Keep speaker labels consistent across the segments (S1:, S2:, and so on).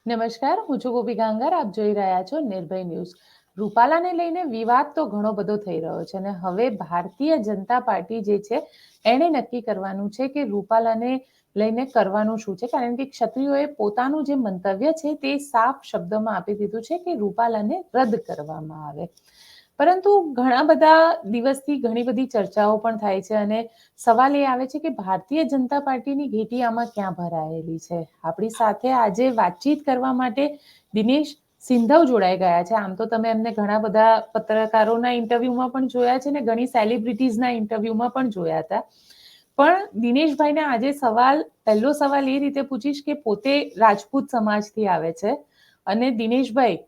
S1: નમસ્કાર, હું છું ગોપી ગાંગર. આપ જોઈ રહ્યા છો નિર્ભય ન્યૂઝ. રૂપાલાને લઈને વિવાદ તો ઘણો બધો થઈ રહ્યો છે અને હવે ભારતીય જનતા પાર્ટી જે છે એને નક્કી કરવાનું છે કે રૂપાલાને લઈને કરવાનું શું છે, કારણ કે ક્ષત્રિયોએ પોતાનું જે મંતવ્ય છે તે સાફ શબ્દોમાં આપી દીધું છે કે રૂપાલાને રદ કરવામાં આવે. પરંતુ ઘણા બધા દિવસથી ઘણી બધી ચર્ચાઓ પણ થાય છે અને સવાલ એ આવે છે કે ભારતીય જનતા પાર્ટીની ઘેટી આમાં ક્યાં ભરાયેલી છે. આપણી સાથે આજે વાતચીત કરવા માટે દિનેશ સિંધવ જોડાઈ ગયા છે. આમ તો તમે એમને ઘણા બધા પત્રકારોના ઇન્ટરવ્યુમાં પણ જોયા છે ને ઘણી સેલિબ્રિટીઝના ઇન્ટરવ્યુમાં પણ જોયા હતા. પણ દિનેશભાઈને આજે પહેલો સવાલ એ રીતે પૂછીશ કે પોતે રાજપૂત સમાજથી આવે છે અને દિનેશભાઈ,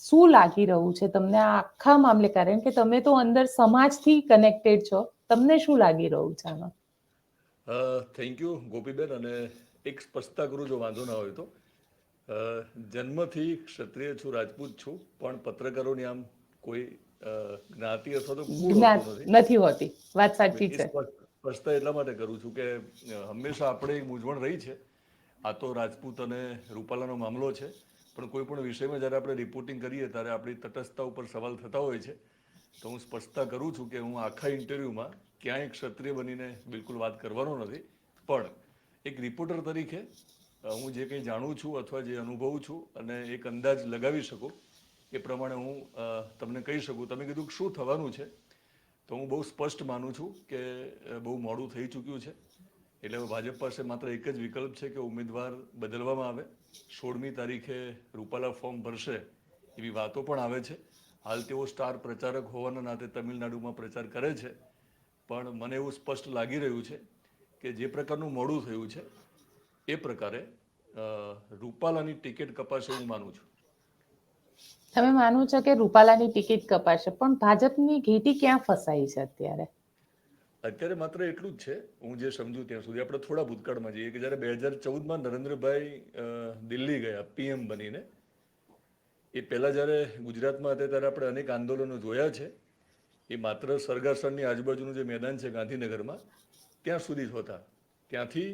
S1: શું લાગી રહ્યું છે તમને આ આખા મામલે, કારણ કે તમે તો અંદર સમાજથી કનેક્ટેડ છો, તમને શું લાગી રહ્યું છે આમાં?
S2: Thank you Gopiben. અને એક સ્પષ્ટતા કરું, જો વાંધો ના હોય તો. જન્મથી ક્ષત્રિય છું, રાજપૂત છું, પણ પત્રકારોની આમ કોઈ જ્ઞાતિ અથવા તો કુળ
S1: જ્ઞાત
S2: હોતું નથી.
S1: નથી હોતી, વાત સાચી
S2: એ
S1: છે.
S2: સ્પષ્ટતા એટલા માટે કરું છું કે હંમેશા આપણે એક મૂંઝવણ રહી છે. આ તો રાજપૂત અને રૂપાલાનો મામલો છે, પણ કોઈ પણ વિષયમાં જ્યારે આપણે રિપોર્ટિંગ કરીએ ત્યારે આપણી તટસ્થતા ઉપર સવાલ થતા હોય છે. તો હું સ્પષ્ટતા કરું છું કે હું આખા ઇન્ટરવ્યૂમાં ક્યાંય ક્ષત્રિય બનીને બિલકુલ વાત કરવાનો નથી. પણ એક રિપોર્ટર તરીકે હું જે કંઈ જાણું છું અથવા જે અનુભવું છું અને એક અંદાજ લગાવી શકું એ પ્રમાણે હું તમને કહી શકું. તમે કીધું કે શું થવાનું છે, તો હું બહુ સ્પષ્ટ માનું છું કે બહુ મોડું થઈ ચૂક્યું છે. એટલે ભાજપ પાસે માત્ર એક જ વિકલ્પ છે કે ઉમેદવાર બદલવામાં આવે. 16મી તારીખે રૂપાલા ફોર્મ ભરશે એવી વાતો પણ આવે છે. હાલ તેઓ સ્ટાર પ્રચારક હોવાના નાતે તમિલનાડુમાં પ્રચાર કરે છે. પણ મને એવું સ્પષ્ટ લાગી રહ્યું છે કે જે પ્રકારનું મોડું થયું છે એ પ્રકારે રૂપાલાની ટિકિટ કપાશે હું માનું છું.
S1: તમે માનો છો કે રૂપાલાની ટિકિટ કપાશે, પણ ભાજપની ઘેટી ક્યાં ફસાઈ છે અત્યારે?
S2: અત્યારે માત્ર એટલું જ છે, હું જે સમજુ ત્યાં સુધી. આપણે થોડા ભૂતકાળમાં જઈએ કે જ્યારે 2014માં નરેન્દ્રભાઈ દિલ્હી ગયા પીએમ બનીને, એ પહેલાં જ્યારે ગુજરાતમાં હતા ત્યારે આપણે અનેક આંદોલનો જોયા છે. એ માત્ર સરગાસણની આજુબાજુનું જે મેદાન છે ગાંધીનગરમાં, ત્યાં સુધી જ હોતા. ત્યાંથી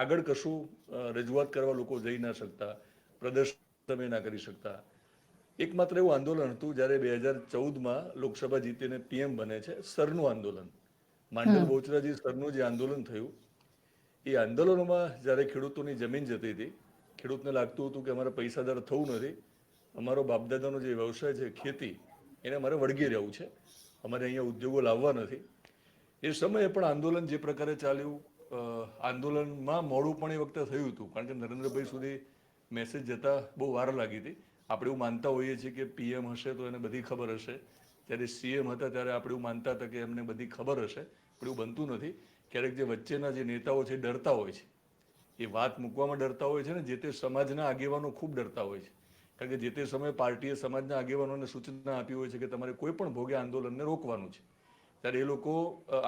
S2: આગળ કશું રજૂઆત કરવા લોકો જઈ ના શકતા, પ્રદર્શન તમે ના કરી શકતા. એકમાત્ર એવું આંદોલન હતું જ્યારે 2014માં લોકસભા જીતીને પીએમ બને છે, સરનું આંદોલન. માંડલ બહુચરાજી સરનું જે આંદોલન થયું, એ આંદોલનોમાં જ્યારે ખેડૂતોની જમીન જતી હતી, ખેડૂતને લાગતું હતું કે અમારે પૈસાદાર થવું નથી, અમારો બાપદાદાનો જે વ્યવસાય છે ખેતી, એને અમારે વળગી રહેવું છે, અમારે અહીંયા ઉદ્યોગો લાવવા નથી. એ સમયે પણ આંદોલન જે પ્રકારે ચાલ્યું, આંદોલનમાં મોડું પણ એ વખતે થયું હતું, કારણ કે નરેન્દ્રભાઈ સુધી મેસેજ જતા બહુ વાર લાગી હતી. આપણે એવું માનતા હોઈએ છીએ કે પીએમ હશે તો એને બધી ખબર હશે. ત્યારે સીએમ હતા ત્યારે આપણે એવું માનતા હતા કે એમને બધી ખબર હશે, પણ એવું બનતું નથી. ક્યારેક જે વચ્ચેના જે નેતાઓ છે ડરતા હોય છે, એ વાત મૂકવામાં ડરતા હોય છે ને જે તે સમાજના આગેવાનો ખૂબ ડરતા હોય છે. કારણ કે જે તે સમયે પાર્ટીએ સમાજના આગેવાનોને સૂચના આપી હોય છે કે તમારે કોઈ પણ ભોગે આંદોલનને રોકવાનું છે. ત્યારે એ લોકો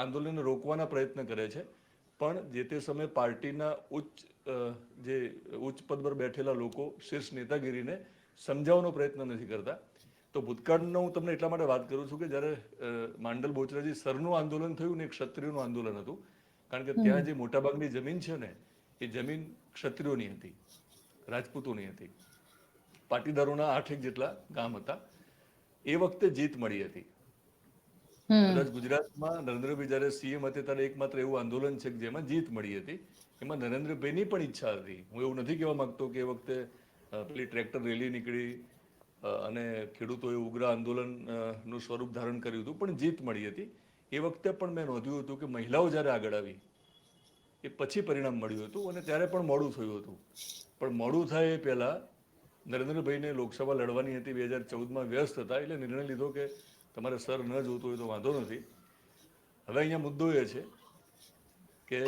S2: આંદોલનને રોકવાના પ્રયત્ન કરે છે. પણ જે તે સમયે પાર્ટીના ઉચ્ચ પદ પર બેઠેલા લોકો શીર્ષ નેતાગીરીને સમજાવવાનો પ્રયત્ન નથી કરતા. તો ભૂતકાળનો હું તમને એટલા માટે વાત કરું છું કે જ્યારે માંડલ બોચરાજી સરનું આંદોલન થયું ને એક ક્ષત્રિયોનું આંદોલન હતું. કારણ કે ત્યાં જે મોટાભાગની જમીન છે ને, એ જમીન ક્ષત્રિયોની હતી, રાજપૂતોની હતી. પાટીદારોના 8 જેટલા ગામ હતા. એ વખતે જીત મળી હતી. કદાચ ગુજરાતમાં નરેન્દ્રભાઈ જ્યારે સીએમ હતા ત્યારે એકમાત્ર એવું આંદોલન છે કે જેમાં જીત મળી હતી. એમાં નરેન્દ્રભાઈની પણ ઈચ્છા હતી. હું એવું નથી કહેવા માંગતો કે એ વખતે પેલી ટ્રેક્ટર રેલી નીકળી અને ખેડૂતોએ ઉગ્ર આંદોલનનું સ્વરૂપ ધારણ કર્યું હતું, પણ જીત મળી હતી. એ વખતે પણ મેં નોંધ્યું હતું કે મહિલાઓ જ્યારે આગળ આવી એ પછી પરિણામ મળ્યું હતું અને ત્યારે પણ મોડું થયું હતું. પણ મોડું થાય એ પહેલાં નરેન્દ્રભાઈને લોકસભા લડવાની હતી, 2014માં વ્યસ્ત હતા, એટલે નિર્ણય લીધો કે તમારે સર ન જોતું હોય તો વાંધો નથી. હવે અહીંયા મુદ્દો એ છે કે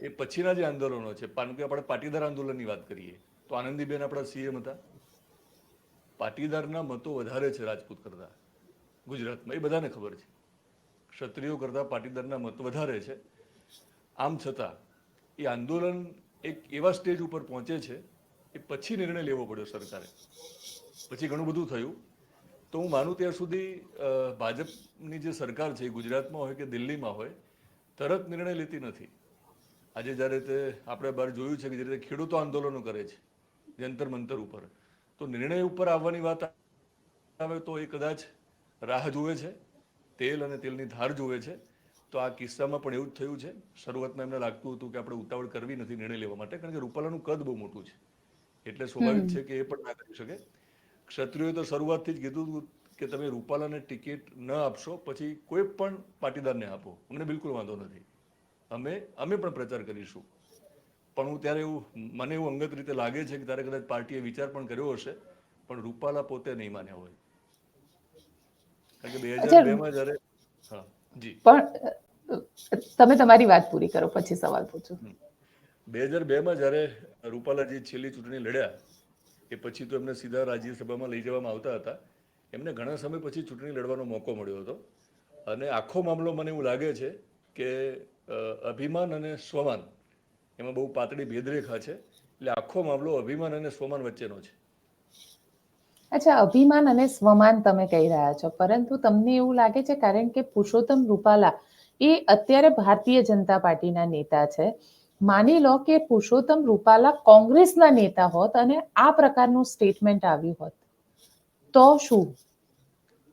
S2: એ પછીના જે આંદોલનો છે, કારણ કે આપણે પાટીદાર આંદોલનની વાત કરીએ તો આનંદીબેન આપણા સીએમ હતા. પાટીદારના મતો વધારે છે રાજપૂત કરતાં ગુજરાતમાં, એ બધાને ખબર છે. ક્ષત્રિયો કરતાં પાટીદારના મત વધારે છે. આમ છતાં એ આંદોલન એક એવા સ્ટેજ ઉપર પહોંચે છે એ પછી નિર્ણય લેવો પડ્યો સરકારે. પછી ઘણું બધું થયું. તો હું માનું ત્યાં સુધી ભાજપની જે સરકાર છે, ગુજરાતમાં હોય કે દિલ્હીમાં હોય, તરત નિર્ણય લેતી નથી. આજે જ્યારે તે આપણે બહાર જોયું છે કે જે રીતે ખેડૂતો આંદોલનો કરે છે, જંતર મંતર ઉપર. તો નિર્ણય ઉપર આવવાની વાત આવે તો એ કદાચ રાહ જુએ છે, તેલ અને તેલની ધાર જુએ છે. તો આ કિસ્સામાં પણ એવું જ થયું છે. શરૂઆતમાં એમને લાગતું હતું કે આપણે ઉતાવળ કરવી નથી નિર્ણય લેવા માટે, કારણ કે રૂપાલાનું કદ બહુ મોટું છે, એટલે સ્વાભાવિક છે કે એ પણ ના કરી શકે. ક્ષત્રિયોએ તો શરૂઆતથી જ કીધું હતું કે તમે રૂપાલાને ટિકિટ ન આપશો પછી કોઈ પણ પાટીદારને આપો, અમને બિલકુલ વાંધો નથી, અમે પણ પ્રચાર કરીશું. પણ હું ત્યારે મને એવું અંગત રીતે લાગે છે કે ત્યારે કદાચ પાર્ટીએ વિચાર પણ કર્યો હશે, પણ રૂપાલા પોતે નહીં માન્યા હોય. કારણ કે 2002માં જ્યારે હા જી
S1: પણ તમે તમારી વાત પૂરી કરો પછી સવાલ પૂછો.
S2: 2002માં જ્યારે રૂપાલાજી છેલ્લી ચૂંટણી લડ્યા એ પછી તો એમને સીધા રાજ્યસભામાં લઈ જવામાં આવતા હતા. એમને ઘણા સમય પછી ચૂંટણી લડવાનો મોકો મળ્યો હતો. અને આખો મામલો મને એવું લાગે છે કે અભિમાન અને સ્વમાન એમાં બહુ પાતળી ભેદરેખા છે. એટલે આખો મામલો અભિમાન અને સ્વમાન વચ્ચેનો છે.
S1: અચ્છા, અભિમાન અને સ્વમાન તમે કહી રહ્યા છો, પરંતુ તમને એવું લાગે છે કારણ કે પુરુષોત્તમ રૂપાલા એ અત્યારે ભારતીય જનતા પાર્ટીના નેતા છે. માની લો કે પુરુષોત્તમ રૂપાલા કોંગ્રેસના નેતા હોત અને આ પ્રકારનું સ્ટેટમેન્ટ આવ્યું હોત તો શું?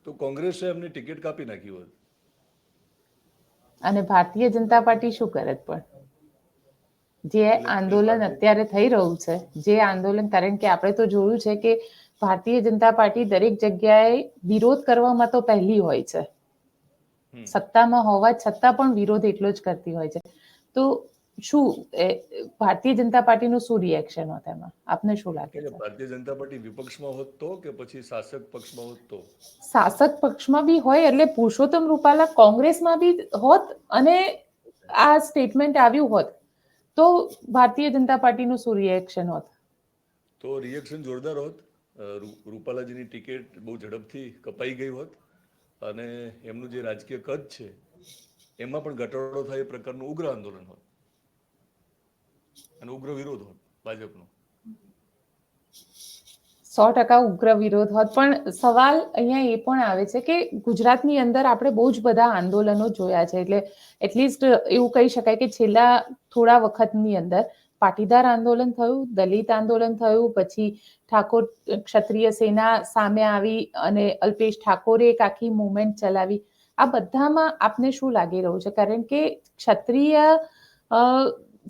S2: તો કોંગ્રેસે એમની ટિકિટ કાપી નાખી હોત.
S1: અને ભારતીય જનતા પાર્ટી શું કરે? પણ જે
S2: એટલે
S1: આંદોલન
S2: ભારતીય
S1: અત્યારે થઈ રહ્યું છે, જે આંદોલન, કારણ કે આપણે તો જોયું છે કે ભારતીય જનતા પાર્ટી દરેક જગ્યાએ વિરોધ કરવામાં તો પહેલી હોય છે. સત્તામાં હોવા છતાં પણ વિરોધ એટલો જ કરતી હોય છે. તો શું ભારતીય જનતા પાર્ટીનું શું રિએક્શન હોત એમાં? આપને શું લાગે
S2: એટલે
S1: છે?
S2: ભારતીય જનતા પાર્ટી વિપક્ષમાં હોત તો કે પછી શાસક પક્ષમાં હોત તો?
S1: શાસક પક્ષમાં બી હોય એટલે પુરુષોત્તમ રૂપાલા કોંગ્રેસમાં બી હોત અને આ સ્ટેટમેન્ટ આવ્યું હોત તો ભારતીય જનતા પાર્ટીનું શું રિએક્શન હોત?
S2: તો રિએક્શન જોરદાર હોત. રૂપાલાજીની ટિકિટ બહુ ઝડપથી કપાઈ ગઈ હોત અને એમનું જે રાજકીય કદ છે એમાં પણ ઘટાડો થાય એ પ્રકારનું ઉગ્ર આંદોલન હોત અને ઉગ્ર વિરોધ હોત ભાજપનો.
S1: 100% ઉગ્ર વિરોધ હોત. પણ સવાલ અહીંયા એ પણ આવે છે કે ગુજરાતની અંદર આપણે બહુ જ બધા આંદોલનો જોયા છે. એટલે એટલીસ્ટ એવું કહી શકાય કે છેલ્લા થોડા વખતની અંદર પાટીદાર આંદોલન થયું, દલિત આંદોલન થયું, પછી ઠાકોર ક્ષત્રિય સેના સામે આવી અને અલ્પેશ ઠાકોરે એક આખી મુવમેન્ટ ચલાવી. આ બધામાં આપને શું લાગી રહ્યું છે? કારણ કે ક્ષત્રિય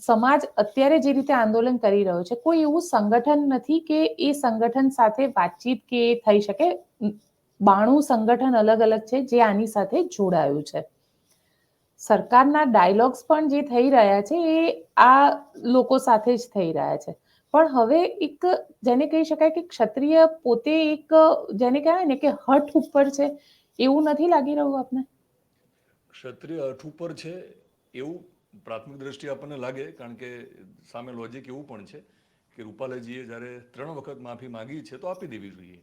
S1: સમાજ અત્યારે જે રીતે આંદોલન કરી રહ્યો છે, કોઈ એવું સંગઠન નથી કે એ સંગઠન સાથે વાતચીત કે થઈ શકે. 92 સંગઠન અલગ અલગ છે જે આની સાથે જોડાયું છે. સરકારના ડાયલોગ્સ પણ જે થઈ રહ્યા છે એ આ લોકો સાથે જ થઈ રહ્યા છે. પણ હવે એક જેને કહી શકાય કે ક્ષત્રિય પોતે એક જેને કહેવાય ને કે હઠ ઉપર છે, એવું નથી લાગી રહ્યું આપને?
S2: ક્ષત્રિય હઠ ઉપર છે એવું પ્રાથમિક દ્રષ્ટિએ આપણને લાગે, કારણ કે સામે લોજિક એવું પણ છે કે રૂપાલાજીએ જ્યારે 3 વખત માફી માંગી છે તો આપી દેવી જોઈએ.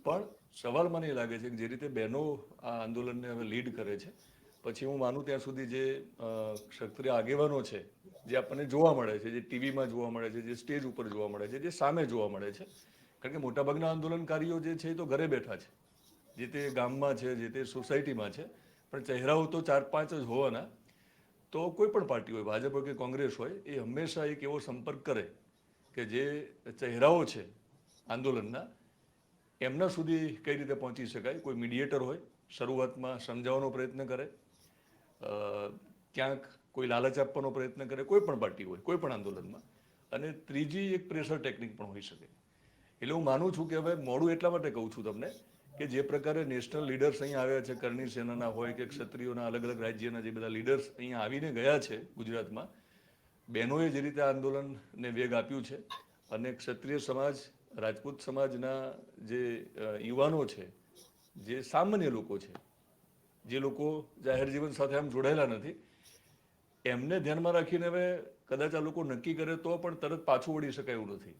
S2: પણ સવાલ મને એ લાગે છે કે જે રીતે બહેનો આ આંદોલનને હવે લીડ કરે છે, પછી હું માનું ત્યાં સુધી જે ક્ષત્રિય આગેવાનો છે જે આપણને જોવા મળે છે, જે ટીવીમાં જોવા મળે છે, જે સ્ટેજ ઉપર જોવા મળે છે, જે સામે જોવા મળે છે, કારણ કે મોટાભાગના આંદોલનકારીઓ જે છે એ તો ઘરે બેઠા છે, જે તે ગામમાં છે, જે તે સોસાયટીમાં છે, પણ ચહેરાઓ તો 4-5 જ હોવાના. તો કોઈ પણ પાર્ટી હોય, ભાજપ હોય કે કોંગ્રેસ હોય, એ હંમેશા એક એવો સંપર્ક કરે કે જે ચહેરાઓ છે આંદોલનના એમના સુધી કઈ રીતે પહોંચી શકાય. કોઈ મીડિયેટર હોય, શરૂઆતમાં સમજાવવાનો પ્રયત્ન કરે, ક્યાંક કોઈ લાલચ આપવાનો પ્રયત્ન કરે, કોઈ પણ પાર્ટી હોય, કોઈ પણ આંદોલનમાં. અને ત્રીજી એક પ્રેશર ટેકનિક પણ હોઈ શકે. એટલે હું માનું છું કે હવે મોડું એટલા માટે કહું છું તમને કે જે પ્રકારે નેશનલ લીડર્સ અહીંયા આવ્યા છે, કરણી સેનાના હોય કે ક્ષત્રિયોના અલગ અલગ રાજ્યના જે બધા લીડર્સ અહીંયા આવીને ગયા છે ગુજરાતમાં, બહેનોએ જે રીતે આંદોલનને વેગ આપ્યું છે અને ક્ષત્રિય સમાજ, રાજપૂત સમાજના જે યુવાનો છે, જે સામાન્ય લોકો છે, જે લોકો જાહેર જીવન સાથે આમ જોડાયેલા નથી, એમને ધ્યાનમાં રાખીને હવે કદાચ આ લોકો નક્કી કરે તો પણ તરત પાછું વળી શકાય એવું નથી.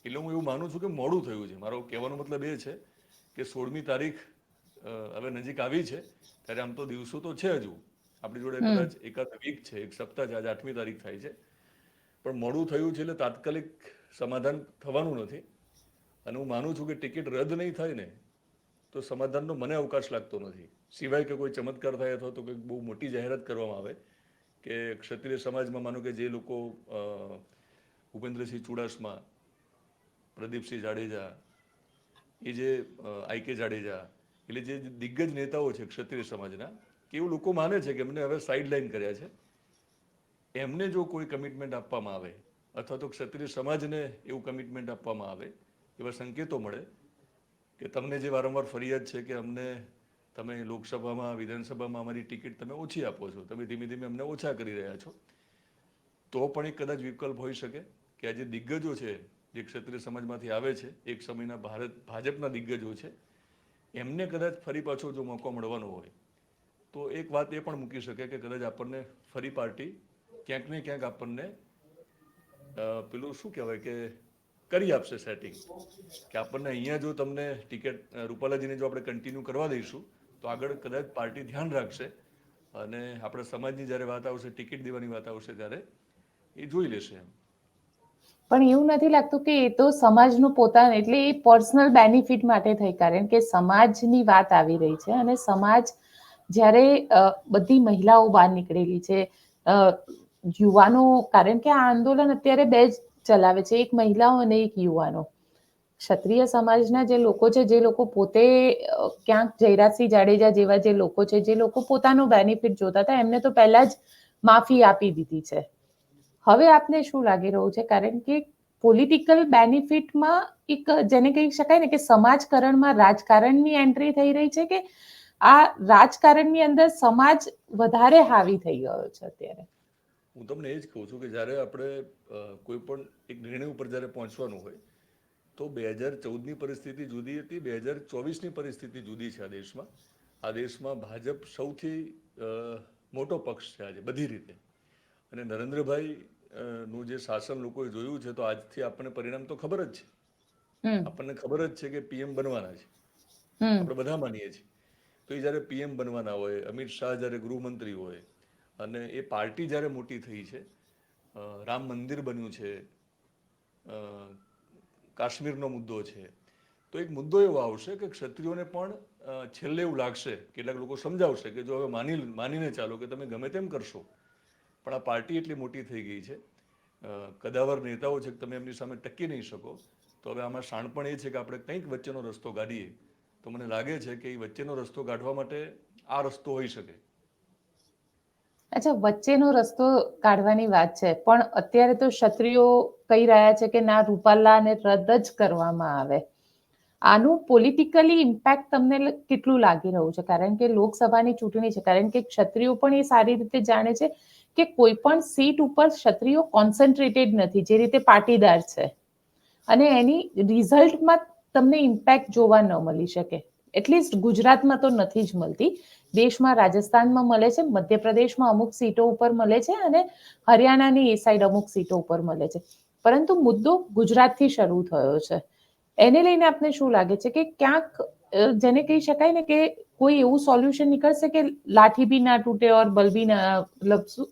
S2: એટલે હું એવું માનું છું કે મોડું થયું છે. મારો કહેવાનો મતલબ એ છે કે 16મી તારીખ હવે નજીક આવી છે, ત્યારે આમ તો દિવસો તો છે હજુ આપણી જોડે, કદાચ એકાદ વીક છે, એક સપ્તાહ છે, આજે 8મી તારીખ થાય છે, પણ મોડું થયું છે એટલે તાત્કાલિક સમાધાન થવાનું નથી. અને હું માનું છું કે ટિકિટ રદ નહીં થાય ને તો સમાધાનનો મને અવકાશ લાગતો નથી, સિવાય કે કોઈ ચમત્કાર થાય અથવા તો કંઈક બહુ મોટી જાહેરાત કરવામાં આવે કે ક્ષત્રિય સમાજમાં માનો કે જે લોકો ભૂપેન્દ્રસિંહ ચુડાસમા પ્રદીપસિંહ જાડેજા, એ જે આઈ.કે. જાડેજા, એટલે જે દિગ્ગજ નેતાઓ છે ક્ષત્રિય સમાજના, કે એવું લોકો માને છે કે એમને હવે સાઇડલાઇન કર્યા છે, એમને જો કોઈ કમિટમેન્ટ આપવામાં આવે અથવા તો ક્ષત્રિય સમાજને એવું કમિટમેન્ટ આપવામાં આવે, એવા સંકેતો મળે કે તમને જે વારંવાર ફરિયાદ છે કે અમને તમે લોકસભામાં વિધાનસભામાં અમારી ટિકિટ તમે ઓછી આપો છો, તમે ધીમે ધીમે અમને ઓછા કરી રહ્યા છો, તો પણ એક કદાચ વિકલ્પ હોઈ શકે કે આ જે દિગ્ગજો છે જે ક્ષત્રિય સમાજમાંથી આવે છે, એક સમયના ભાજપના દિગ્ગજો છે, એમને કદાચ ફરી પાછો જો મોકો મળવાનો હોય તો એક વાત એ પણ મૂકી શકે કે કદાચ આપણને ફરી પાર્ટી ક્યાંક ને ક્યાંક આપણને પેલું શું કહેવાય કે કરી આપશે સેટિંગ, કે આપણને અહીંયા જો તમને ટિકિટ રૂપાલાજીને જો આપણે કન્ટિન્યુ કરવા દઈશું તો આગળ કદાચ પાર્ટી ધ્યાન રાખશે અને આપણે સમાજની જ્યારે વાત આવશે, ટિકિટ દેવાની વાત આવશે ત્યારે એ જોઈ લેશે એમ.
S1: પણ એવું નથી લાગતું કે એ તો સમાજનું પોતાનું, એટલે એ પર્સનલ બેનિફિટ માટે થઈ, કારણ કે સમાજની વાત આવી રહી છે અને સમાજ જ્યારે બધી મહિલાઓ બહાર નીકળેલી છે, યુવાનો, કારણ કે આ આંદોલન અત્યારે બે જ ચલાવે છે, એક મહિલાઓ અને એક યુવાનો. ક્ષત્રિય સમાજના જે લોકો છે, જે લોકો પોતે ક્યાંક જયરાજસિંહ જાડેજા જેવા જે લોકો છે, જે લોકો પોતાનું બેનિફિટ જોતા હતા, એમને તો પહેલા જ માફી આપી દીધી છે. હવે આપને શું લાગી રહ્યું છે, કારણ કે પોલિટિકલ બેનિફિટમાં એક જેને કહી શકાય ને કે સમાજકરણમાં રાજકારણની એન્ટ્રી થઈ રહી છે, કે આ રાજકારણની અંદર સમાજ વધારે હાવી થઈ ગયો છે અત્યારે?
S2: હું તમને એ જ કહું છું કે જ્યારે આપણે કોઈ પણ એક નિર્ણય ઉપર જ્યારે પહોંચવાનું હોય તો 2014ની પરિસ્થિતિ જુદી હતી, 2024ની પરિસ્થિતિ જુદી છે. આ દેશમાં ભાજપ સૌથી મોટો પક્ષ છે આજે બધી રીતે, અને નરેન્દ્રભાઈ નું જે શાસન લોકોએ જોયું છે તો આજથી આપણને પરિણામ તો ખબર જ છે.
S1: હમ
S2: આપણને ખબર જ છે કે પીએમ બનવાના છે,
S1: હમ
S2: આપણે બધા માનીએ છીએ. તો એ જ્યારે પીએમ બનવાના હોય, અમિત શાહ જ્યારે ગૃહમંત્રી હોય, અને એ પાર્ટી જ્યારે મોટી થઈ છે, રામ મંદિર બન્યું છે, કાશ્મીરનો મુદ્દો છે, તો એક મુદ્દો એવો આવશે કે ક્ષત્રિયોને પણ છેલ્લે એવું લાગશે, કેટલાક લોકો સમજાવશે કે જો હવે માનીને ચાલો કે તમે ગમે તેમ કરશો પણ આ પાર્ટી એટલી મોટી થઈ ગઈ છે, કદાવર નેતાઓ છે, તમે એમની સામે ટકી નહીં શકો, તો હવે આમાં શાણપણ એ છે કે આપણે કંઈક વચ્ચેનો રસ્તો કાઢીએ. તો મને લાગે છે કે એ વચ્ચેનો રસ્તો કાઢવા માટે આ રસ્તો હોઈ શકે.
S1: અચ્છા, વચ્ચેનો રસ્તો કાઢવાની વાત છે, પણ અત્યારે તો ક્ષત્રિયો કહી રહ્યા છે કે ના, રૂપાલાને રદ જ કરવામાં આવે. આનું પોલિટિકલી ઇમ્પેક્ટ તમને કેટલું લાગી રહ્યું છે? કારણ કે લોકસભાની ચૂંટણી છે, કારણ કે ક્ષત્રિયો પણ એ સારી રીતે જાણે છે કે કોઈ પણ સીટ ઉપર ક્ષત્રિયો કોન્સન્ટ્રેટેડ નથી, જે રીતે પાટીદાર છે, અને એની રિઝલ્ટમાં તમને ઇમ્પેક્ટ જોવા ન મળી શકે. એટલીસ્ટ ગુજરાતમાં તો નથી જ મળતી. દેશમાં રાજસ્થાનમાં મળે છે, મધ્યપ્રદેશમાં અમુક સીટો ઉપર મળે છે, અને હરિયાણાની એ સાઈડ અમુક સીટો ઉપર મળે છે. પરંતુ મુદ્દો ગુજરાતથી શરૂ થયો છે. એને લઈને આપને શું લાગે છે કે ક્યાંક જેને કહી શકાય ને કે કોઈ એવું સોલ્યુશન નીકળશે કે લાઠી બી ના તૂટે ઓર બલ બી ના, મતલબ શું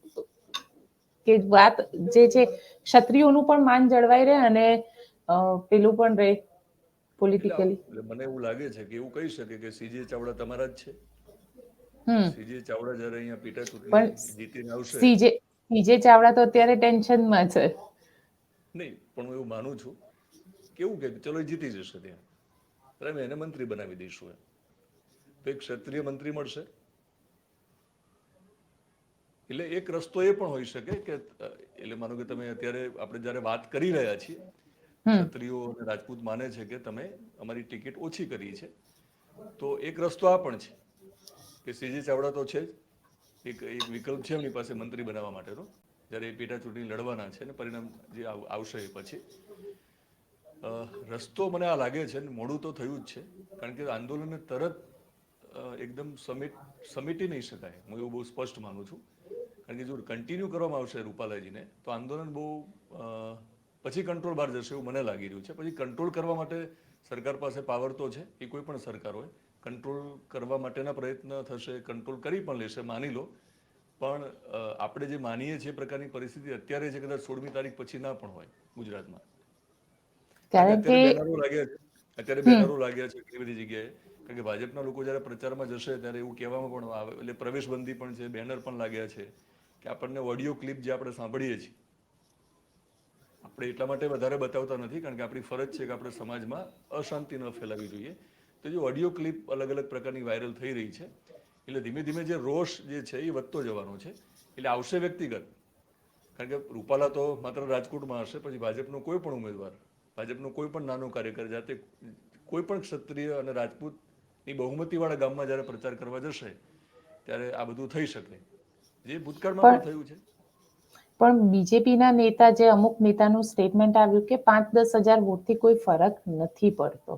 S1: કે વાત જે છે, ક્ષત્રિયોનું પણ માન જળવાઈ રહે અને પેલું પણ રહે પોલિટિકલી.
S2: એટલે મને એવું લાગે છે કે એવું કહી શકે કે સીજે ચાવડા તમારા જ છે.
S1: હમ
S2: સીજે ચાવડા જ્યારે અહીંયા પેટા ચૂંટણી
S1: પણ
S2: જીતીને આવશે.
S1: સીજે ચાવડા તો અત્યારે ટેન્શનમાં છે.
S2: નહીં, પણ હું એવું માનું છું કેવું કે ચલો એ જીતી જશે ત્યાં, અમે એને મંત્રી બનાવી દઈશું, તો એક ક્ષત્રિય મંત્રી મળશે. એટલે એક રસ્તો એ પણ હોઈ શકે કે એટલે માનો કે તમે અત્યારે આપણે જ્યારે વાત કરી રહ્યા છીએ,
S1: હમ
S2: ક્ષત્રિયો અને રાજપૂત માને છે કે તમે અમારી ટિકિટ ઓછી કરી છે, તો એક રસ્તો આ પણ છે કે સીજે ચાવડા તો છે જ, એક વિકલ્પ છે એમની પાસે મંત્રી બનાવવા માટેનો, જ્યારે એ પેટા ચૂંટણી લડવાના છે ને પરિણામ જે આવશે એ પછી. રસ્તો મને આ લાગે છે, ને મોડું તો થયું જ છે, કારણ કે આંદોલનને તરત એકદમ સમેટી નહીં શકાય, હું એવું બહુ સ્પષ્ટ માનું છું. કારણ કે જો કન્ટિન્યુ કરવામાં આવશે રૂપાલાજીને તો આંદોલન બહુ પછી કંટ્રોલ બહાર જશે એવું મને લાગી રહ્યું છે. પછી કંટ્રોલ કરવા માટે સરકાર પાસે પાવર તો છે, એ કોઈ પણ સરકાર હોય, કંટ્રોલ કરવા માટેના પ્રયત્ન થશે, કંટ્રોલ કરી પણ લેશે, માની લો. પણ આપણે જે માનીએ છીએ એ પ્રકારની પરિસ્થિતિ અત્યારે છે, કદાચ 16મી તારીખ પછી ના પણ હોય ગુજરાતમાં. કારણ કે અત્યારે બેનરો લાગ્યા છે,
S1: હમ
S2: ઘણી બધી જગ્યાએ. કારણ કે ભાજપના લોકો જ્યારે પ્રચારમાં જશે ત્યારે એવું કહેવામાં પણ આવે, એટલે પ્રવેશબંધી પણ છે, બેનર પણ લાગ્યા છે, કે આપણને ઓડિયો ક્લિપ જે આપણે સાંભળીએ છીએ, આપણે એટલા માટે વધારે બતાવતા નથી કારણ કે આપણી ફરજ છે કે આપણે સમાજમાં અશાંતિ ન ફેલાવી જોઈએ. તો જે ઓડિયો ક્લિપ અલગ અલગ પ્રકારની વાયરલ થઈ રહી છે એટલે ધીમે ધીમે જે રોષ જે છે એ વધતો જવાનો છે. એટલે આવશે વ્યક્તિગત, કારણ કે રૂપાલા તો માત્ર રાજકોટમાં હશે, પછી ભાજપનો કોઈ પણ ઉમેદવાર, ભાજપનો કોઈ પણ નાનો કાર્યકર જાતે કોઈ પણ ક્ષત્રિય અને રાજપૂતની બહુમતીવાળા ગામમાં જ્યારે પ્રચાર કરવા જશે ત્યારે આ બધું થઈ શકે, જે ભૂતકાળમાં પણ થયું છે.
S1: પણ બીજેપીના નેતા, જે અમુક નેતાનું સ્ટેટમેન્ટ આવ્યું કે 5-10 હજાર વોટથી કોઈ ફરક નથી પડતો.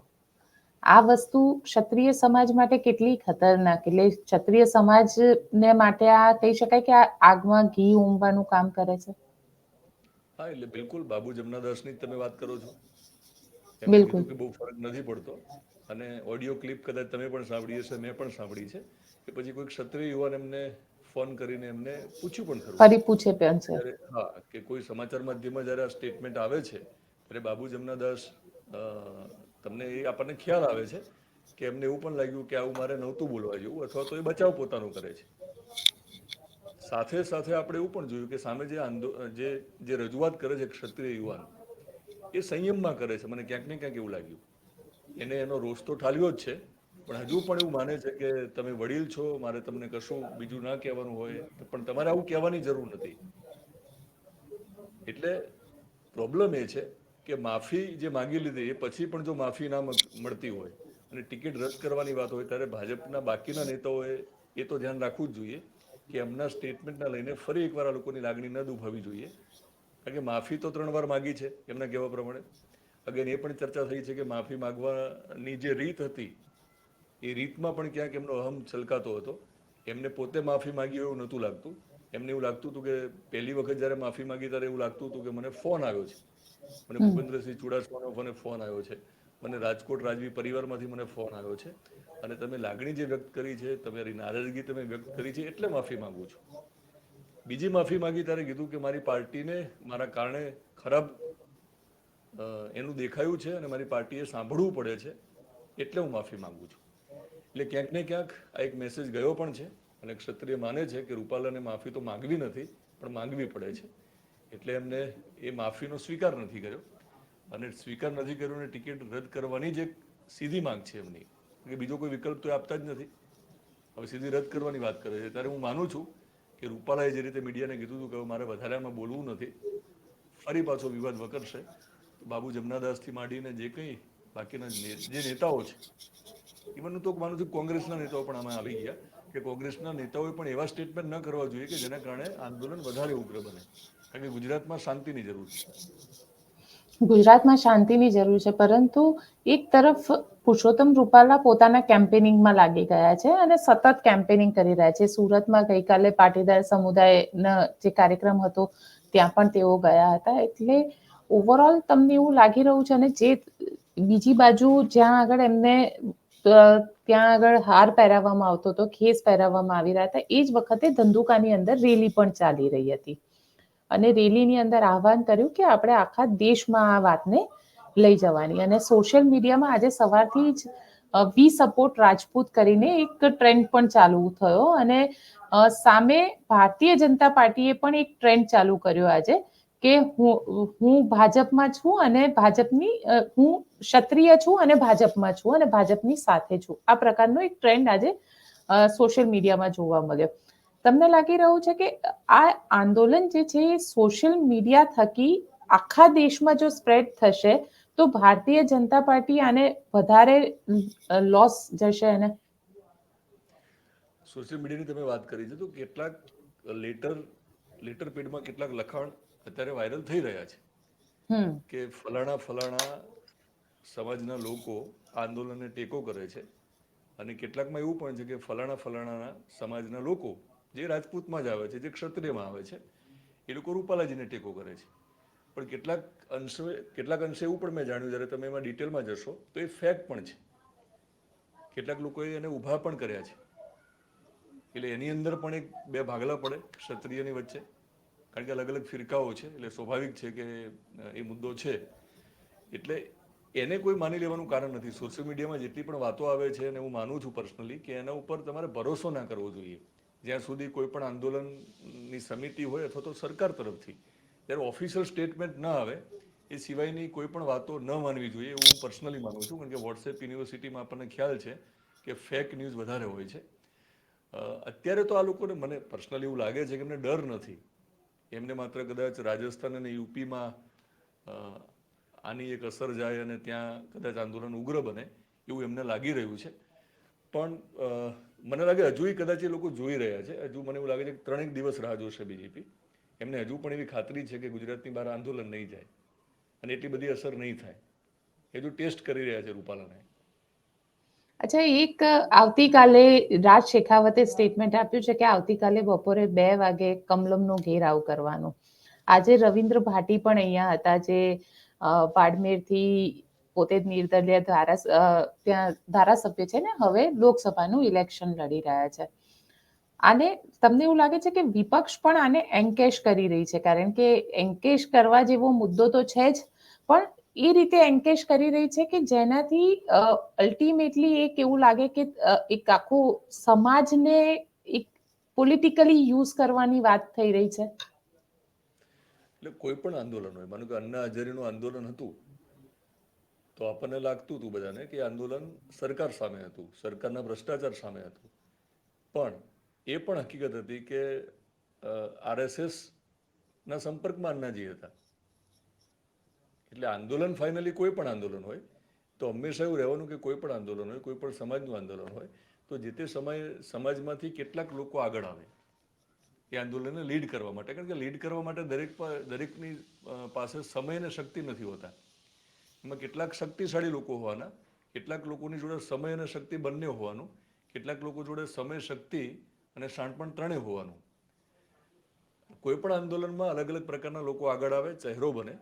S1: આ વસ્તુ ક્ષત્રિય સમાજ માટે કેટલી ખતરનાક, એટલે ક્ષત્રિય સમાજને માટે આ કહી શકાય કે આ આગમાં ઘી ઉમવાનું કામ કરે છે.
S2: હા, એટલે બિલકુલ બાબુ જમનાદાસની જ તમે વાત કરો છો. એમણે
S1: બિલકુલ.
S2: કીધું કે બહુ ફરક નથી પડતો. અને ઓડિયો ક્લિપ કદાચ તમે પણ સાંભળી હશે, મેં પણ સાંભળી છે કે પછી કોઈ ક્ષત્રિય યુવાન એમને ફોન કરીને એમને પૂછ્યું પણ ખરું
S1: ફરી પૂછે પણ છે.
S2: જ્યારે, હા, કે કોઈ સમાચાર માધ્યમમાં જ્યારે આ સ્ટેટમેન્ટ આવે છે ત્યારે બાબુ જમનાદાસ, તમને એ આપણને ખ્યાલ આવે છે કે એમને એવું પણ લાગ્યું કે આવું મારે નહોતું બોલવા જેવું, અથવા તો એ બચાવ પોતાનું કરે છે. સાથે સાથે આપણે એવું પણ જોયું કે સામે જે રજૂઆત કરે છે ક્ષત્રિય યુવાન, એ સંયમમાં કરે છે. મને ક્યાંક ને ક્યાંક એવું લાગ્યું. એને એનો રોષ તો ઠાલ્યો જ છે, પણ હજુ પણ એવું માને છે કે તમે વડીલ છો, મારે તમને કશું બીજું ના કહેવાનું હોય, પણ તમારે આવું કહેવાની જરૂર નથી. એટલે પ્રોબ્લેમ એ છે કે માફી જે માંગી લીધી એ પછી પણ જો માફી ના મળતી હોય અને ટિકિટ રદ કરવાની વાત હોય ત્યારે ભાજપના બાકીના નેતાઓએ એ તો ધ્યાન રાખવું જ જોઈએ કે એમના સ્ટેટમેન્ટના લઈને ફરી એકવાર આ લોકોની લાગણી ન દુભાવવી જોઈએ. કારણ કે માફી તો 3 વાર માગી છે એમના કહેવા પ્રમાણે. અગેન એ પણ ચર્ચા થઈ છે કે માફી માગવાની જે રીત હતી એ રીતમાં પણ ક્યાંક એમનો અહમ છલકાતો હતો. એમને પોતે માફી માગી એવું નહોતું લાગતું. એમને એવું લાગતું હતું કે પહેલી વખત જ્યારે માફી માગી ત્યારે એવું લાગતું હતું કે મને ફોન આવ્યો છે, મને ભૂપેન્દ્રસિંહ ચુડાસમાનો મને ફોન આવ્યો છે, મને રાજકોટ રાજવી પરિવારમાંથી મને ફોન આવ્યો છે અને તમે લાગણી જે વ્યક્ત કરી છે, તમારી નારાજગી તમે વ્યક્ત કરી છે, એટલે માફી માંગુ છું. બીજી માફી માંગી ત્યારે કીધું કે મારી પાર્ટીને મારા કારણે ખરાબ એનું દેખાયું છે અને મારી પાર્ટીએ સાંભળવું પડે છે, એટલે હું માફી માંગુ છું. એટલે ક્યાંક ને ક્યાંક આ એક મેસેજ ગયો પણ છે અને ક્ષત્રિય માને છે કે રૂપાલાને માફી તો માંગવી નથી પણ માંગવી પડે છે. એટલે એમને એ માફીનો સ્વીકાર નથી કર્યો અને સ્વીકાર નથી કર્યો અને ટિકિટ રદ કરવાની જે સીધી માંગ છે એમની, કે બીજો કોઈ વિકલ્પ તો આપતા જ નથી. હવે સીધી રદ કરવાની વાત કરે છે ત્યારે હું માનું છું કે રૂપાલાએ જે રીતે મીડિયાને કીધું હતું કે મારે વધારે આમાં બોલવું નથી, ફરી પાછો વિવાદ વકરશે. બાબુ જમનાદાસથી માંડીને જે કંઈ બાકીના જે નેતાઓ છે, ઇવન હું તો માનું છું કોંગ્રેસના નેતાઓ પણ આમાં આવી ગયા કે કોંગ્રેસના નેતાઓએ પણ એવા સ્ટેટમેન્ટ ન કરવા જોઈએ કે જેના કારણે આંદોલન વધારે ઉગ્ર બને. કારણ કે ગુજરાતમાં શાંતિની જરૂર છે.
S1: ગુજરાતમાં શાંતિની જરૂર છે, પરંતુ એક તરફ પુરુષોત્તમ રૂપાલા પોતાના કેમ્પેનિંગમાં લાગી ગયા છે અને સતત કેમ્પેનિંગ કરી રહ્યા છે. સુરતમાં ગઈકાલે પાટીદાર સમુદાયનો જે કાર્યક્રમ હતો ત્યાં પણ તેઓ ગયા હતા. એટલે ઓવરઓલ તમને એવું લાગી રહ્યું છે, અને જે બીજી બાજુ જ્યાં આગળ એમને ત્યાં આગળ હાર પહેરાવવામાં આવતો હતો, ખેસ પહેરાવવામાં આવી રહ્યા હતા, એ જ વખતે ધંધુકાની અંદર રેલી પણ ચાલી રહી હતી અને રેલીની અંદર આહવાન કર્યું કે આપણે આખા દેશમાં આ વાતને લઈ જવાની. અને સોશિયલ મીડિયામાં આજે સવારથી જ વી સપોર્ટ રાજપૂત કરીને એક ટ્રેન્ડ પણ ચાલુ થયો અને સામે ભારતીય જનતા પાર્ટીએ પણ એક ટ્રેન્ડ ચાલુ કર્યો આજે કે હું ભાજપમાં છું અને હું ક્ષત્રિય છું અને ભાજપમાં છું અને ભાજપની સાથે છું. આ પ્રકારનો એક ટ્રેન્ડ આજે સોશિયલ મીડિયામાં જોવા મળ્યો. તમને લાગી રહ્યું છે કે આ આંદોલન જે છે એ સોશિયલ મીડિયા થકી આખા દેશમાં જો સ્પ્રેડ થશે તો ભારતીય જનતા પાર્ટી આને વધારે લોસ જશે એને?
S2: સોશિયલ મીડિયાની તમે વાત કરી છે તો કેટલાક લેટર પેડમાં કેટલાક લખાણ અત્યારે વાયરલ થઈ રહ્યા છે કે ફલાણા ફલાણા સમાજના લોકો આંદોલનને ટેકો કરે છે અને કેટલાકમાં એવું પણ છે કે ફલાણા ફલાણાના સમાજના લોકો જે રાજપૂતમાં જ આવે છે, જે ક્ષત્રિયમાં આવે છે, એ લોકો રૂપાલાજીને ટેકો કરે છે. પણ કેટલાક અંશે એવું પણ મેં જાણ્યું, જ્યારે તમે એમાં ડિટેલમાં જશો તો એ ફેક્ટ પણ છે. કેટલાક લોકોએ એને ઊભા પણ કર્યા છે. એટલે એની અંદર પણ બે ભાગલા પડે ક્ષત્રિયની વચ્ચે, કારણ કે અલગ અલગ ફિરકાઓ છે એટલે સ્વાભાવિક છે કે એ મુદ્દો છે. એટલે એને કોઈ માની લેવાનું કારણ નથી. સોશિયલ મીડિયામાં જેટલી પણ વાતો આવે છે, અને હું માનું છું પર્સનલી કે એના ઉપર તમારે ભરોસો ના કરવો જોઈએ જ્યાં સુધી કોઈ પણ આંદોલનની સમિતિ હોય અથવા તો સરકાર તરફથી જ્યારે ઓફિશિયલ સ્ટેટમેન્ટ ના આવે એ સિવાયની કોઈ પણ વાતો ન માનવી જોઈએ એવું હું પર્સનલી માનું છું. કારણ કે વોટ્સએપ યુનિવર્સિટીમાં આપણને ખ્યાલ છે કે ફેક ન્યૂઝ વધારે હોય છે. અત્યારે તો આ લોકોને, મને પર્સનલી એવું લાગે છે કે એમને ડર નથી. એમને માત્ર કદાચ રાજસ્થાન અને યુપીમાં આની એક અસર જાય અને ત્યાં કદાચ આંદોલન ઉગ્ર બને એવું એમને લાગી રહ્યું છે. પણ મને લાગે હજુય કદાચ એ લોકો જોઈ રહ્યા છે. હજુ મને એવું લાગે છે કે 3 દિવસ રાહ જોશે બીજેપી. એમને હજુ પણ એવી ખાતરી છે કે ગુજરાતની બહાર આંદોલન નહીં જાય અને એટલી બધી અસર નહીં થાય. હજુ ટેસ્ટ કરી રહ્યા છે રૂપાલાને.
S1: અચ્છા, એક આવતીકાલે રાજ શેખાવતે સ્ટેટમેન્ટ આપ્યું છે કે આવતીકાલે બપોરે 2 વાગે કમલમનો ઘેરાવ કરવાનો. આજે રવિન્દ્ર ભાટી પણ અહીંયા હતા, જે બાડમેરથી પોતે જ નિર્દલીય ત્યાં ધારાસભ્ય છે ને હવે લોકસભાનું ઇલેક્શન લડી રહ્યા છે. આને તમને એવું લાગે છે કે વિપક્ષ પણ આને એન્કેશ કરી રહી છે? કારણ કે એન્કેશ કરવા જેવો મુદ્દો તો છે જ, પણ એ રીતે એન્કેશ કરી રહી છે કે જેનાથી અલ્ટિમેટલી એક એવું લાગે કે એક આખું સમાજને એક પોલિટિકલી યુઝ કરવાની વાત થઈ રહી છે.
S2: એટલે કોઈ પણ આંદોલન હોય, માનો કે અન્ના હજારીનું આંદોલન હતું તો આપણને લાગતું હતું બધાને કે આંદોલન સરકાર સામે હતું, સરકારના ભ્રષ્ટાચાર સામે હતું. પણ એ પણ હકીકત હતી કે આરએસએસના સંપર્કમાં અન્નાજી હતા. એટલે આંદોલન ફાઇનલી કોઈ પણ આંદોલન હોય તો હંમેશા એવું રહેવાનું કે કોઈ પણ આંદોલન હોય, કોઈ પણ સમાજનું આંદોલન હોય તો જે તે સમયે સમાજમાંથી કેટલાક લોકો આગળ આવે એ આંદોલનને લીડ કરવા માટે. કારણ કે લીડ કરવા માટે દરેકની પાસે સમય અને શક્તિ નથી હોતા. એમાં કેટલાક શક્તિશાળી લોકો હોવાના, કેટલાક લોકોની જોડે સમય અને શક્તિ બંને હોવાનું, કેટલાક લોકો જોડે સમય, શક્તિ અને શાણપણ ત્રણેય હોવાનું. કોઈ પણ આંદોલનમાં અલગ અલગ પ્રકારના લોકો આગળ આવે, ચહેરો બને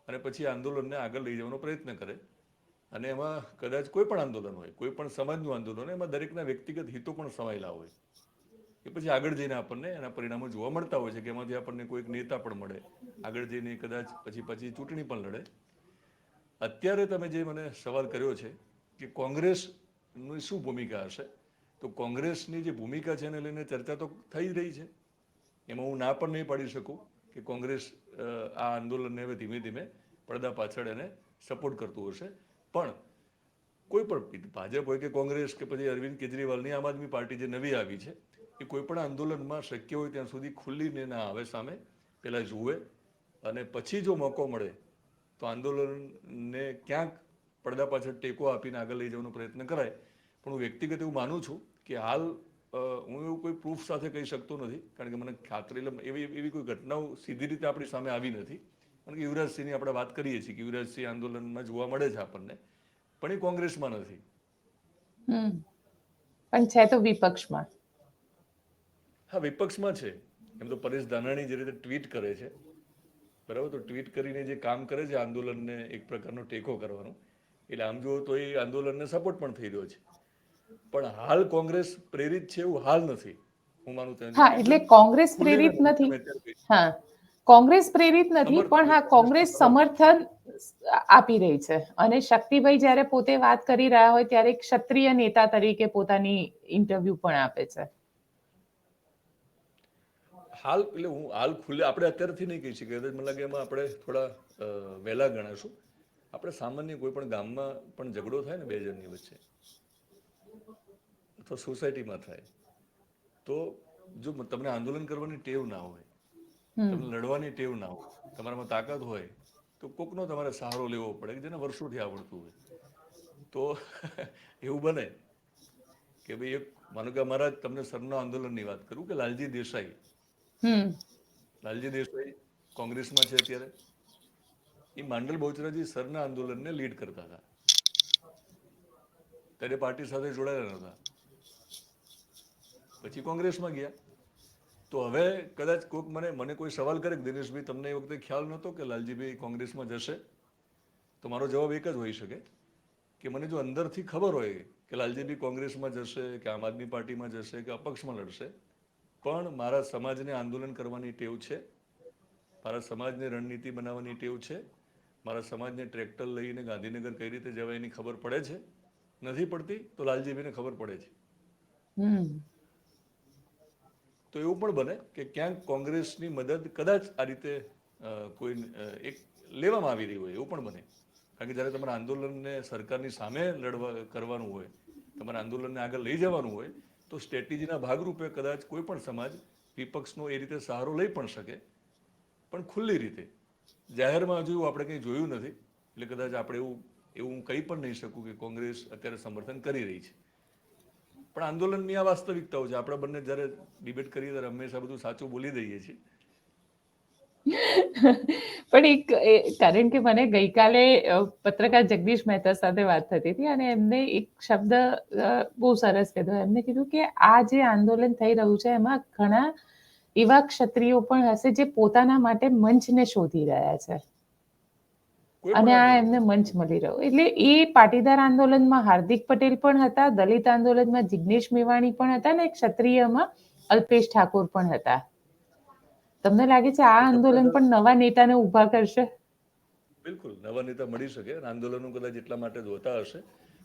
S2: અને પછી આંદોલનને આગળ લઈ જવાનો પ્રયત્ન કરે. અને એમાં કદાચ કોઈ પણ આંદોલન હોય, કોઈ પણ સમાજનું આંદોલન હોય, એમાં દરેકના વ્યક્તિગત હિતો પણ સમાયેલા હોય. એ પછી આગળ જઈને આપણને એના પરિણામો જોવા મળતા હોય છે કે એમાંથી આપણને કોઈક નેતા પણ મળે, આગળ જઈને કદાચ પછી ચૂંટણી પણ લડે. અત્યારે તમે જે મને સવાલ કર્યો છે કે કોંગ્રેસની શું ભૂમિકા હશે, તો કોંગ્રેસની જે ભૂમિકા છે એને લઈને ચર્ચા તો થઈ રહી છે. એમાં હું ના પણ નહીં પાડી શકું કે કોંગ્રેસ આ આંદોલનને હવે ધીમે ધીમે પડદા પાછળ એને સપોર્ટ કરતું હશે. પણ કોઈ પણ ભાજપ હોય કે કોંગ્રેસ કે પછી અરવિંદ કેજરીવાલની આમ આદમી પાર્ટી જે નવી આવી છે, એ કોઈ પણ આંદોલનમાં શક્ય હોય ત્યાં સુધી ખુલ્લીને ના આવે સામે, પહેલાં જુએ અને પછી જો મોકો મળે તો આંદોલનને ક્યાંક પડદા પાછળ ટેકો આપીને આગળ લઈ જવાનો પ્રયત્ન કરાય. પણ હું વ્યક્તિગત એવું માનું છું કે હાલ હું એવું કોઈ પ્રૂફ સાથે કહી શકતો નથી, કારણ કે મને ખાતરી એવી કોઈ ઘટનાઓ સીધી રીતે આપણી સામે આવી નથી. કારણ કે યુવરાજસિંહની આપણે વાત કરીએ છીએ કે યુવરાજસિંહ આંદોલનમાં જોવા મળે છે આપણને, પણ એ કોંગ્રેસમાં નથી.
S1: પણ છે તો વિપક્ષમાં.
S2: હા, વિપક્ષમાં છે. એમ તો પરેશ ધાનાણી જે રીતે ટ્વીટ કરે છે, બરાબર, તો ટ્વીટ કરીને જે કામ કરે છે આંદોલનને એક પ્રકારનો ટેકો કરવાનો, એટલે આમ જુઓ તો એ આંદોલનને સપોર્ટ પણ થઈ રહ્યો છે. પણ હાલ કોંગ્રેસ પ્રેરિત છે એવું હાલ નથી, હું માનું ત્યાં
S1: હા,
S2: સુધી
S1: એટલે
S2: એકદમ
S1: કોંગ્રેસ
S2: ખુલ્લીને
S1: પ્રેરિત
S2: નથી.
S1: નથી.
S2: તમે અત્યારે કહી
S1: હા, કોંગ્રેસ પ્રેરિત નથી, પણ
S2: સમર્થન,
S1: હા કોંગ્રેસ
S2: કોંગ્રેસનું
S1: સમર્થન આપી રહી છે. અને શક્તિભાઈ જ્યારે પોતે વાત કરી રહ્યા હોય ત્યારે ક્ષત્રિય નેતા તરીકે પોતાની ઇન્ટરવ્યુ પણ આપે છે.
S2: હાલ એટલે હું હાલ ખુલ્લે આપણે અત્યારથી નહીં કહી શકીએ. મને લાગે એમાં આપણે થોડા વહેલા ગણાશું. આપણે સામાન્ય કોઈ પણ ગામમાં પણ ઝઘડો થાય ને બે જણની વચ્ચે અથવા સોસાયટીમાં થાય, તો જો તમને આંદોલન કરવાની ટેવ ના હોય, તમને લડવાની ટેવ ના હોય, તમારામાં તાકાત હોય તો કોકનો તમારે સહારો લેવો પડે કે જેને વર્ષોથી આવડતું હોય. તો એવું બને કે ભાઈ એક, માનો કે અમારા તમને સરનો આંદોલનની વાત કરું કે લાલજી દેસાઈ, લાલજી દેસાઈ કોંગ્રેસમાં છે અત્યારે, એ માંડલ બહુચરાજી સરના આંદોલનને લીડ કરતા હતા. ત્યારે પાર્ટી સાથે જોડાયેલા નહોતા, પછી કોંગ્રેસમાં ગયા. તો હવે કદાચ કોઈક મને કોઈ સવાલ કરે કે દિનેશભાઈ તમને એ વખતે ખ્યાલ નહોતો કે લાલજીભાઈ કોંગ્રેસમાં જશે, તો મારો જવાબ એક જ હોઈ શકે કે મને જો અંદરથી ખબર હોય કે લાલજીભાઈ કોંગ્રેસમાં જશે કે આમ આદમી પાર્ટીમાં જશે કે અપક્ષમાં લડશે, પણ મારા સમાજને આંદોલન કરવાની ટેવ છે, મારા સમાજને રણનીતિ બનાવવાની ટેવ છે, મારા સમાજને ટ્રેક્ટર લઈને ગાંધીનગર કઈ રીતે જવાય એની ખબર પડે છે, નથી પડતી તો લાલજીભાઈને ખબર પડે છે. તો એવું પણ બને કે ક્યાંક કોંગ્રેસની મદદ કદાચ આ રીતે કોઈ એક લેવામાં આવી રહી હોય એવું પણ બને. કારણ કે જ્યારે તમારા આંદોલનને સરકારની સામે કરવાનું હોય, તમારા આંદોલનને આગળ લઈ જવાનું હોય, તો સ્ટ્રેટેજીના ભાગરૂપે કદાચ કોઈ પણ સમાજ વિપક્ષનો એ રીતે સહારો લઈ પણ શકે, પણ ખુલ્લી રીતે. જાહેરમાં હજુ આપણે કંઈ જોયું નથી, એટલે કદાચ આપણે એવું હું કહી પણ નહીં શકું કે કોંગ્રેસ અત્યારે સમર્થન કરી રહી છે. પણ આંદોલનની આ વાસ્તવિકતાઓ છે. આપણે બંને જ્યારે ડિબેટ કરીએ ત્યારે હંમેશા બધું સાચું બોલી દઈએ છીએ.
S1: પણ કારણ કે મને ગઈકાલે પત્રકાર જગદીશ મહેતા સાથે વાત થતી હતી અને એમને એક શબ્દ બહુ સરસ કીધો. એમને કીધું કે આ જે આંદોલન થઈ રહ્યું છે એમાં ઘણા એવા ક્ષત્રિયો પણ હશે જે પોતાના માટે મંચને શોધી રહ્યા છે અને આ એમને મંચ મળી રહ્યો. એટલે એ પાટીદાર આંદોલનમાં હાર્દિક પટેલ પણ હતા, દલિત આંદોલનમાં જિગ્નેશ મેવાણી પણ હતા અને ક્ષત્રિયમાં અલ્પેશ ઠાકોર પણ હતા. તમને લાગે છે આ આંદોલન પણ નવા નેતાને ઉભા કરશે?
S2: બિલકુલ નવા નેતા મળી શકે. આંદોલનો કદાચ એટલા માટે જ હોતા હશે,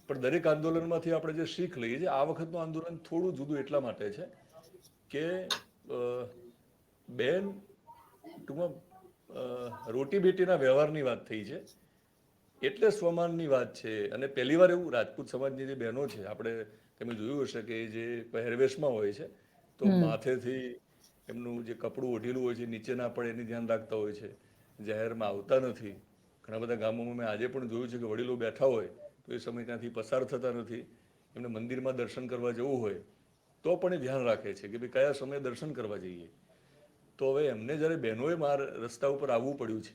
S2: પણ દરેક આંદોલનમાંથી આપણે જે શીખ લઈએ છીએ, આ વખતનું આંદોલન થોડું જુદું એટલા માટે છે કે બેન ટૂંકમાં રોટી બેટીના વ્યવહારની વાત થઈ છે, એટલે સ્વમાનની વાત છે. અને પહેલી વાર એવું રાજપૂત સમાજની જે બહેનો છે, આપણે તમે જોયું હશે કે જે પહેરવેશમાં હોય છે, તો માથેથી એમનું જે કપડું ઓઢેલું હોય છે નીચે ના પડે એની ધ્યાન રાખતા હોય છે, જાહેરમાં આવતા નથી. ઘણા બધા ગામોમાં મેં આજે પણ જોયું છે કે વડીલો બેઠા હોય તો એ સમય ત્યાંથી પસાર થતા નથી. એમને મંદિરમાં દર્શન કરવા જવું હોય તો પણ એ ધ્યાન રાખે છે કે ભાઈ કયા સમયે દર્શન કરવા જઈએ. તો હવે એમને જ્યારે બહેનોએ રસ્તા ઉપર આવવું પડ્યું છે,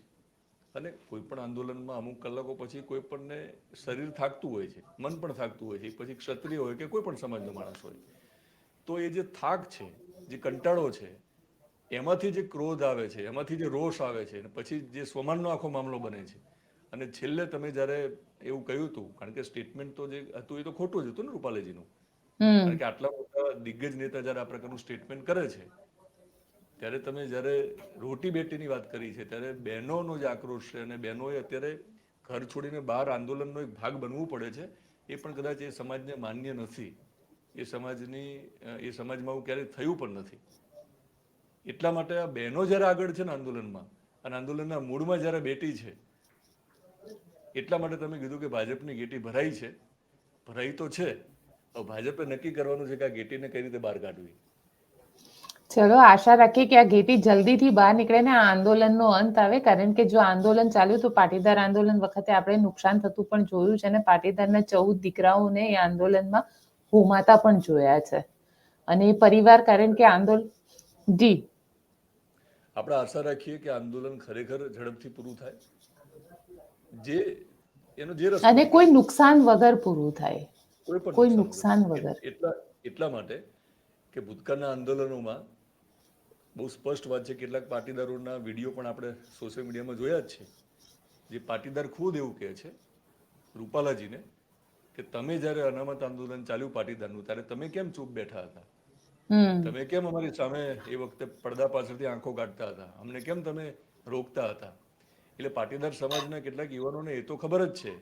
S2: અને કોઈ પણ આંદોલનમાં અમુક કલાકો પછી કોઈ પણને શરીર થાકતું હોય છે, મન પણ થાકતું હોય છે, પછી ક્ષત્રિય હોય કે કોઈ પણ સમાજનો માણસ હોય, તો એ જે થાક છે, જે કંટાળો છે, એમાંથી જે ક્રોધ આવે છે, એમાંથી જે રોષ આવે છે, પછી જે સ્વમાનનો આખો મામલો બને છે. અને છેલ્લે તમે જ્યારે એવું કહ્યું હતું, કારણ કે સ્ટેટમેન્ટ તો જે હતું એ તો ખોટું જ હતું ને રૂપાલાજીનું, કારણ કે આટલા મોટા દિગ્ગજ નેતા જ્યારે આ પ્રકારનું સ્ટેટમેન્ટ કરે છે, ત્યારે તમે જ્યારે રોટી બેટીની વાત કરી છે, ત્યારે બહેનોનો જે આક્રોશ છે, અને બહેનોએ અત્યારે ઘર છોડીને બહાર આંદોલનનો એક ભાગ બનવું પડે છે, એ પણ કદાચ એ સમાજને માન્ય નથી. એ સમાજમાં આવું ક્યારેય થયું પણ નથી. એટલા માટે આ બહેનો જ્યારે આગળ છે ને આંદોલનમાં, અને આંદોલનના મૂળમાં જ્યારે બેટી છે, એટલા માટે તમે કીધું કે ભાજપની ગેટી ભરાઈ છે. ભરાઈ તો છે, હવે ભાજપે નક્કી કરવાનું છે કે આ ગેટીને કઈ રીતે બહાર કાઢવી.
S1: ચલો આશા રાખીએ કે આ ગેટી જલ્દીથી બહાર નીકળે ને આ આંદોલનનો અંત આવે, કારણ કે જો આંદોલન ચાલ્યું તો પાટીદાર આંદોલન વખતે આપણે નુકસાન થતું પણ જોયું છે અને પાટીદારના 14 દીકરાઓને એ આંદોલનમાં હોમાતા પણ જોયા છે. અને એ પરિવાર, કારણ કે આંદોલન જી
S2: આપણે આશા રાખીએ કે આંદોલન ખરેખર ઝડપથી પૂરું થાય, જે એનો જે રસ્તો
S1: અને કોઈ
S2: નીકળે,
S1: નુકસાન વગર પૂરું થાય,
S2: કોઈ પણ
S1: કોઈ
S2: નુકસાન
S1: વગર.
S2: એટલા માટે કે ભૂતકાળના આંદોલનોમાં બહુ સ્પષ્ટ વાત છે, કેટલાક પાટીદારોના વિડીયો પણ આપણે સોશિયલ મીડિયામાં જોયા જ છે, જે પાટીદાર ખુદ એવું કહે છે રૂપાલાજીને કે તમે જ્યારે અનામત આંદોલન ચાલ્યું પાટીદારનું, ત્યારે તમે કેમ ચૂપ બેઠા હતા? તમે કેમ અમારી સામે એ વખતે પડદા પાછળથી આંખો કાઢતા હતા? અમને કેમ તમે રોકતા હતા? એટલે પાટીદાર સમાજના કેટલાક યુવાનોને એ તો ખબર જ છે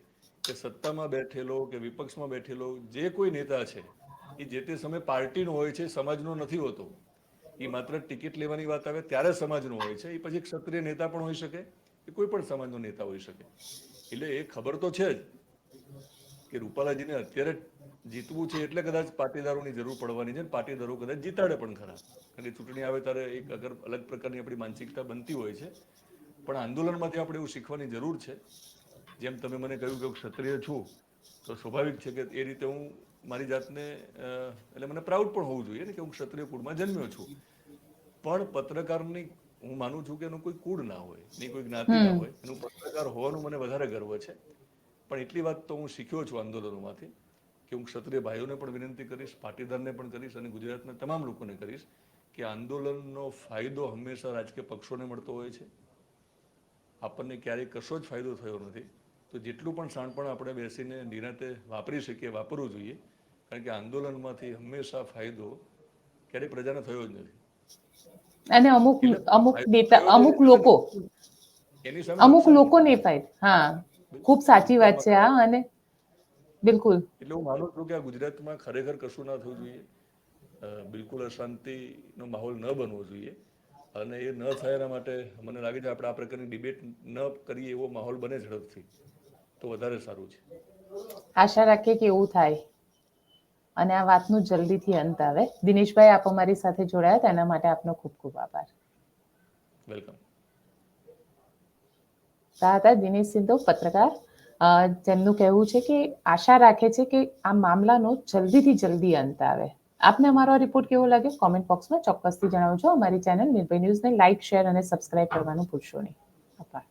S2: કે સત્તામાં બેઠેલો કે વિપક્ષમાં બેઠેલો જે કોઈ નેતા છે, એ જે તે સમયે પાર્ટીનો હોય છે, સમાજનો નથી હોતો. એ માત્ર ટિકિટ લેવાની વાત આવે ત્યારે સમાજનો હોય છે. એ પછી ક્ષત્રિય નેતા પણ હોઈ શકે, એ કોઈ પણ સમાજનો નેતા હોઈ શકે. એટલે એ ખબર તો છે જ કે રૂપાલાજીને અત્યારે જીતવું છે, એટલે કદાચ પાટીદારોની જરૂર પડવાની છે. પાટીદારો કદાચ જીતાડે પણ ખરા, કારણ કે ચૂંટણી આવે ત્યારે એક અલગ પ્રકારની આપણી માનસિકતા બનતી હોય છે. પણ આંદોલનમાંથી આપણે એવું શીખવાની જરૂર છે. જેમ તમે મને કહ્યું કે હું ક્ષત્રિય છું, તો સ્વાભાવિક છે કે એ રીતે હું મારી જાતને એટલે મને પ્રાઉડ પણ હોવું જોઈએ ને કે હું ક્ષત્રિય કુળમાં જન્મ્યો છું. પણ પત્રકારની હું માનું છું કે એનું કોઈ કુળ ના હોય, એની કોઈ જ્ઞાતિ ના હોય, એનું પત્રકાર હોવાનું મને વધારે ગર્વ છે. પણ એટલી વાત તો હું શીખ્યો છું આંદોલનોમાંથી કે હું ક્ષત્રિય ભાઈઓને પણ વિનંતી કરીશ, પાટીદારને પણ કરીશ, અને ગુજરાતના તમામ લોકોને કરીશ કે આંદોલનનો ફાયદો હંમેશા રાજકીય પક્ષોને મળતો હોય છે. આપણને ક્યારેય કશો જ ફાયદો થયો નથી. તો જેટલું પણ શાણપણ આપણે બેસીને નિરાંતે વાપરી શકીએ, વાપરવું જોઈએ, કારણ કે આંદોલનમાંથી હંમેશા ફાયદો ક્યારેય પ્રજાને થયો જ નથી.
S1: અને અમુક નેતા, અમુક
S2: એની સામે નુકસાન પણ
S1: લોકોને ફાયદો. હા, ખૂબ સાચી વાત છે આ. અને બિલકુલ,
S2: એટલે હું માનું છું કે આ ગુજરાતમાં ખરેખર કશું ના થવું જોઈએ, બિલકુલ અશાંતિનો માહોલ ન બનવો જોઈએ. અને એ ન થાય એના માટે મને લાગે છે આપણે આ પ્રકારની ડિબેટ ન કરીએ એવો માહોલ બને ઝડપથી તો વધારે સારું છે.
S1: આશા રાખીએ કે એવું થાય અને આ વાતનું જલ્દીથી અંત આવે. દિનેશભાઈ, આપ અમારી સાથે જોડાયા તેના માટે આપનો ખૂબ ખૂબ આભાર.
S2: વેલકમ.
S1: આ હતા દિનેશ સિંધો, પત્રકાર, જેમનું કહેવું છે કે આશા રાખે છે કે આ મામલાનો જલ્દીથી જલ્દી અંત આવે. આપને અમારો રિપોર્ટ કેવો લાગે કોમેન્ટ બોક્સમાં ચોક્કસથી જણાવજો. અમારી ચેનલ નિર્ભય ન્યૂઝને લાઇક, શેર અને સબસ્ક્રાઇબ કરવાનું ભૂલશો નહીં. આભાર.